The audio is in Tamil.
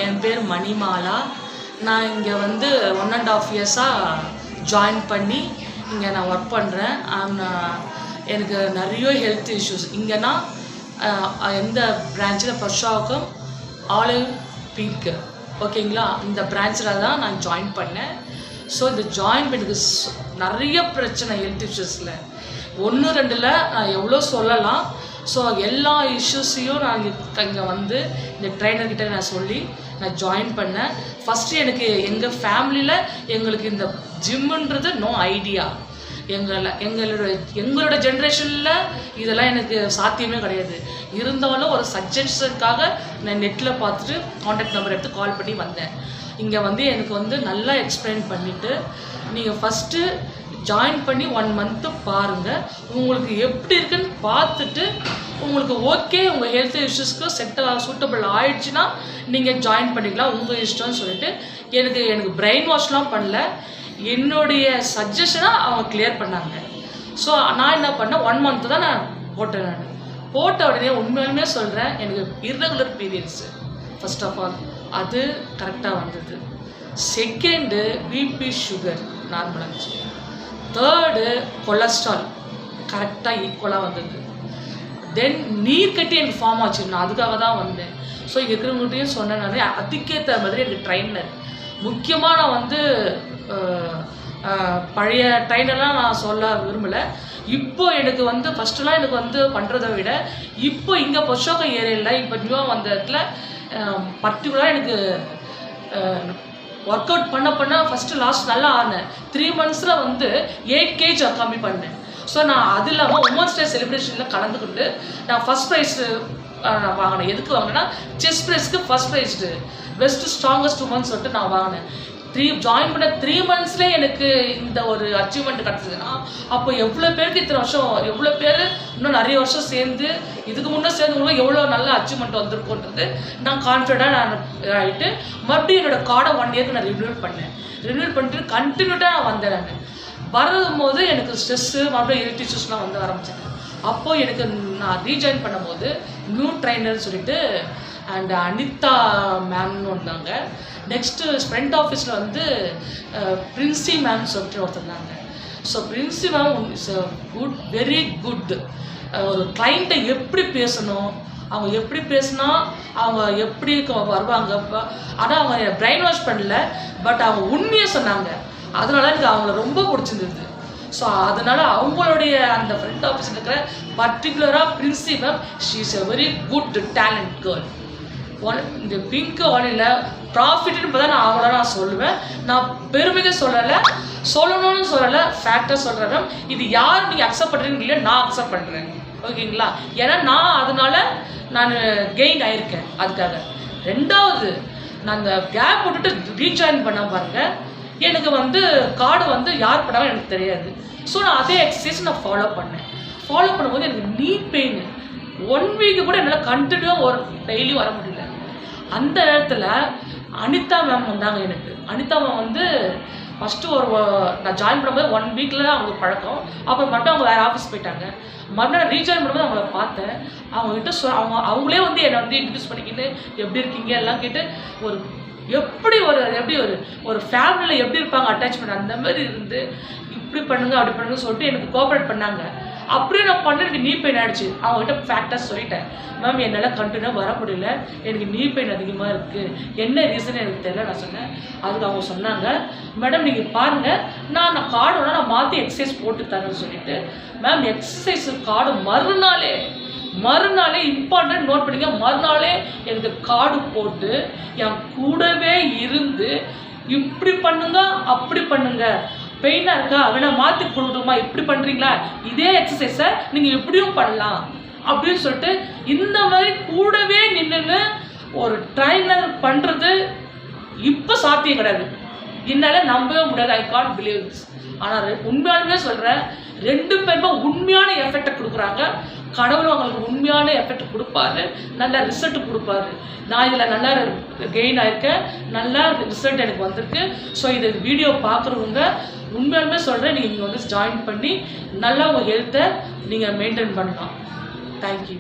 என் பேர் மணிமாலா. நான் இங்கே வந்து 1.5 இயர்ஸாக ஜாயின் பண்ணி இங்கே நான் ஒர்க் பண்ணுறேன். எனக்கு நிறைய ஹெல்த் இஷ்யூஸ். இங்கேனா எந்த பிரான்ச்சில் பர்ஷாவுக்கும் ஆலிவ் பிங்க் ஓகேங்களா, இந்த பிரான்ச்சில் தான் நான் ஜாயின் பண்ணேன். ஸோ இந்த ஜாயின் பண்ணதுக்கு நிறைய பிரச்சனை ஹெல்த் இஷ்யூஸில் 1-2 நான் எவ்வளோ சொல்லலாம். ஸோ எல்லா இஷ்யூஸையும் நான் இங்கே வந்து இந்த ட்ரைனர்கிட்ட நான் சொல்லி நான் ஜாயின் பண்ணேன். ஃபஸ்ட்டு எங்கள் ஃபேமிலியில் எங்களுக்கு இந்த ஜிம்முன்றது நோ ஐடியா. எங்களோட ஜென்ரேஷனில் இதெல்லாம் எனக்கு சாத்தியமே கிடையாது. இருந்தாலும் ஒரு சஜஷனுக்காக நான் நெட்டில் பார்த்துட்டு காண்டாக்ட் நம்பர் எடுத்து கால் பண்ணி வந்தேன். இங்கே வந்து எனக்கு வந்து நல்லா எக்ஸ்பிளைன் பண்ணிவிட்டு நீங்கள் ஃபஸ்ட்டு ஜாயின் பண்ணி 1 மந்த்து பாருங்கள், உங்களுக்கு எப்படி இருக்குன்னு பார்த்துட்டு உங்களுக்கு ஓகே உங்கள் ஹெல்த் இஷ்யூஸ்க்கு சூட்டபிள் ஆகிடுச்சுன்னா நீங்கள் ஜாயின் பண்ணிக்கலாம், உங்கள் இஷ்டம்னு சொல்லிட்டு எனக்கு பிரெயின் வாஷ்லாம் பண்ணல, என்னுடைய சஜஷனாக அவங்க கிளியர் பண்ணாங்க. ஸோ நான் என்ன பண்ணேன், 1 மந்த்து தான் நான் போட்டேன். போட்ட உடனே உண்மையாலுமே சொல்கிறேன், எனக்கு irregular periods first of all அது கரெக்டாக வந்தது. செகண்டு பிபி சுகர் நார்மலாக இருந்துச்சு. தேர்டு கொலஸ்ட்ரால் கரெக்டாக ஈக்குவலாக வந்தது. தென் நீர் கட்டி எனக்கு ஃபார்ம் ஆச்சு. நான் அதுக்காக தான் வந்தேன். ஸோ இங்கே இருக்கிறவங்கள்ட்டையும் சொன்னேன், நான் அதுக்கேற்ற மாதிரி எனக்கு ட்ரைனர் முக்கியமாக நான் வந்து பழைய ட்ரைனர்லாம் நான் சொல்ல விரும்பலை. இப்போ எனக்கு வந்து ஃபஸ்ட்டுலாம் எனக்கு வந்து பண்ணுறதை விட இப்போ இங்கே பொஷோக்கா ஏரியாவில் இப்போ நியூவாக வந்த இடத்துல பர்டிகுலராக எனக்கு ஒர்க் அவுட் பண்ண ஃபஸ்ட்டு நல்லா ஆனேன். 3 மந்த்ஸில் வந்து 8 kg கம்மி பண்ணேன். ஸோ நான் அது இல்லாமல் உமன்ஸ் டே செலிப்ரேஷனில் கலந்துக்கிட்டு நான் ஃபஸ்ட் ப்ரைஸு நான் வாங்கினேன். எதுக்கு வாங்கினேன்னா செஸ் ப்ரைஸ்க்கு first prize best strongest women's சொல்லிட்டு நான் வாங்கினேன். ஜாயின் பண்ண 3 மந்த்ஸ்லேயே எனக்கு இந்த ஒரு அச்சீவ்மெண்ட் கிடச்சிதுன்னா அப்போ எவ்வளோ பேருக்கு இத்தனை வருஷம், எவ்வளோ பேர் இன்னும் நிறைய வருஷம் சேர்ந்து இதுக்கு முன்னே சேர்ந்தவங்களும் எவ்வளோ நல்ல அச்சீவ்மெண்ட் வந்திருக்குன்றது நான் கான்ஃபிடென்ட்டாக நான் ஆகிட்டு மறுபடியும் என்னோடய கார்டை 1 இயருக்கு நான் ரினியூல் பண்ணேன். ரினியூல் பண்ணிட்டு கண்டினியூட்டாக நான் வந்தேன். நான் வரும்போது எனக்கு ஸ்ட்ரெஸ்ஸு மறுபடியும் ஹெல்த் இஷ்யூஸ்லாம் வந்து ஆரம்பிச்சேன். அப்போது எனக்கு நான் ரீஜாயின் பண்ணும்போது நியூ ட்ரைனர்னு சொல்லிட்டு அண்ட் அனிதா மேம்னு வந்தாங்க. நெக்ஸ்ட்டு ஃப்ரண்ட் ஆஃபீஸில் வந்து பிரின்சி மேம்னு சொல்லிட்டு ஒருத்தருந்தாங்க. So princy ma'am is good, very good. ஒரு கிளைண்ட்டை எப்படி பேசணும், அவங்க எப்படி பேசினா அவங்க எப்படி வருவாங்க. ஆனால் அவங்க பிரெயின் வாஷ் பண்ணல, பட் அவங்க உண்மையை சொன்னாங்க. அதனால எனக்கு அவங்கள ரொம்ப பிடிச்சிருந்தது. ஸோ அதனால் அவங்களுடைய அந்த ஃப்ரண்ட் ஆஃபீஸில் இருக்கிற பர்டிகுலராக Princy ma'am, she is a very good talent girl. இந்த பிங்க்கு இல்லை ப்ராஃபிட்னு பார்த்தா நான் அவங்கள நான் சொல்லுவேன். நான் பெருமைக்கு சொல்லணும்னு சொல்லலை, ஃபேக்டாக சொல்கிறேன் மேம். இது யார் நீங்கள் அக்செப்ட் பண்ணுறீங்க இல்லையா, நான் அக்செப்ட் பண்ணுறேன் ஓகேங்களா. ஏன்னா நான் அதனால நான் கெயின் ஆகிருக்கேன். அதுக்காக 2வது நான் அந்த கேப் விட்டுட்டு ரீஜாயின் பண்ண பாருங்கள், எனக்கு வந்து கார்டு வந்து யார் பண்ணாலும் எனக்கு தெரியாது. ஸோ நான் அதே எக்ஸசைஸ் நான் ஃபாலோ பண்ணும்போது எனக்கு நீ பெயின் 1 வீக்கு கூட என்னால் கண்டினியூவாக டெய்லி வர முடியல. அந்த நேரத்தில் அனிதா மேம் வந்தாங்க எனக்கு. அனிதா மேம் வந்து ஃபஸ்ட்டு நான் ஜாயின் பண்ணும்போது 1 வீக்கில் தான் அவங்களுக்கு பழக்கம். அப்புறம் மட்டும் அவங்க வேறு ஆஃபீஸ் போயிட்டாங்க. மறுநாள் ரீஜாயின் பண்ணும்போது அவங்கள பார்த்தேன். அவங்ககிட்ட அவங்களே வந்து என்னை வந்து இன்ட்ரடியூஸ் பண்ணிக்கிட்டு எப்படி இருக்கீங்க எல்லாம் கேட்டு எப்படி ஒரு ஃபேமிலியில் எப்படி இருப்பாங்க அட்டாச்மெண்ட் அந்த மாதிரி இருந்து இப்படி பண்ணுங்க அப்படி பண்ணுங்க சொல்லிட்டு எனக்கு கோஆப்ரேட் பண்ணாங்க. அப்படியே நான் பண்ண எனக்கு நீ பெயின் ஆகிடுச்சு. அவங்ககிட்ட ஃபேக்டாக சொல்லிட்டேன், மேம் என்னால் கண்டினியூவாக வர முடியல, எனக்கு நீ பெயின் அதிகமாக இருக்குது, என்ன ரீசன் எனக்கு தெரியல நான் சொன்னேன். அதுக்கு அவங்க சொன்னாங்க, மேடம் நீங்கள் பாருங்கள், நான் கார்டோட நான் மாற்றி எக்ஸசைஸ் போட்டு தரேன்னு சொல்லிட்டு மேம் எக்ஸசைஸ் கார்டு மறுநாளே இம்பார்ட்டன்ட் நோட் பண்ணிங்க, மறுநாளே எனக்கு கார்டு போட்டு என் கூடவே இருந்து இப்படி பண்ணுங்க அப்படி பண்ணுங்க, பெயினாக இருக்கா வேணா மாற்றி கொடுக்கணுமா, இப்படி பண்ணுறீங்களா, இதே எக்ஸசைஸை நீங்கள் எப்படியும் பண்ணலாம் அப்படின்னு சொல்லிட்டு இந்த மாதிரி கூடவே நின்று ஒரு ட்ரைனர் பண்ணுறது இப்போ சாத்தியம் கிடையாது. என்னால் நம்பவே முடியாது. I can't believe this. ஆனால் உண்மையாலுமே சொல்கிறேன், 2 பேருமே உண்மையான எஃபெக்டை கொடுக்குறாங்க. கடவுள் அவங்களுக்கு உண்மையான எஃபெக்ட் கொடுப்பாரு, நல்ல ரிசல்ட் கொடுப்பாரு. நான் இதில் நல்லா கெயின் ஆகிருக்கேன், நல்லா ரிசல்ட் எனக்கு வந்திருக்கு. ஸோ இது வீடியோ பார்க்குறவங்க உண்மையாலுமே சொல்கிறேன், நீங்கள் வந்து ஜாயின் பண்ணி நல்லா உங்கள் ஹெல்த்தை நீங்கள் மெயின்டைன் பண்ணலாம். தேங்க்யூ.